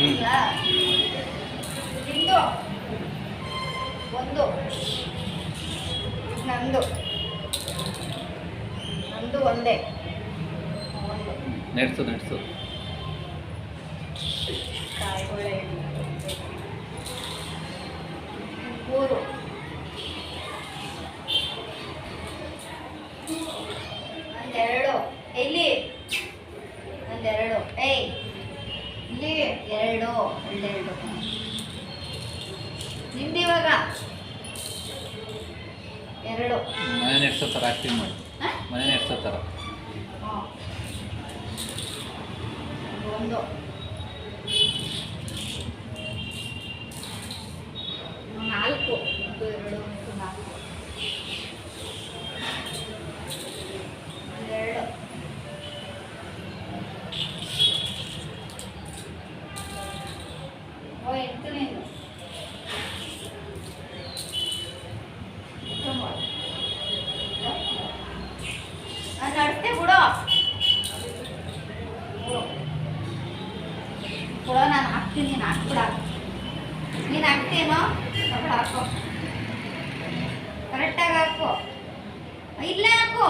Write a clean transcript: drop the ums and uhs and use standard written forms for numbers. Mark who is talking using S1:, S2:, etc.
S1: ಇಲ್ಲ ನಿಂದು ಒಂದು ನಂದು ನಂದು ಒಂದೇ ಒಂದು
S2: ನಡೆಸು
S1: ಕಾಯಿಗೊಳ್ಳೆ ಮೂರು ಒಂದೆರಡು ಎಲ್ಲಿ ಒಂದೆರಡು ಏಯ್ ಇಲ್ಲಿ ಎರಡು ಒಂದೆರಡು ನಿಂದು ಇವಾಗ ಎರಡು
S2: ಮನೆ ನಡೆಸೋ ಥರ ಆ್ಯಕ್ಟಿಂಗ್ ಮಾಡಿ ಮನೆ ನಡೆಸೋ ಥರ
S1: ಒಂದು ನಾಲ್ಕು ಒಂದು ಎರಡು ಮೂರು ನಾಲ್ಕು ಒಂದೆರಡು ಎಂಟು ನೀನು ನಾನು ನಡ್ತೆ ಬಿಡೋ ಬಿಡೋ ನಾನು ಹಾಕ್ತೀನಿ ನೀನು ಹಾಕ್ಬಿಡ ನೀನು ಹಾಕ್ತೇನೋ ತಗೊಳ ಹಾಕೋ ಕರೆಕ್ಟಾಗಿ ಹಾಕೋ ಇಲ್ಲೇ ಹಾಕೋ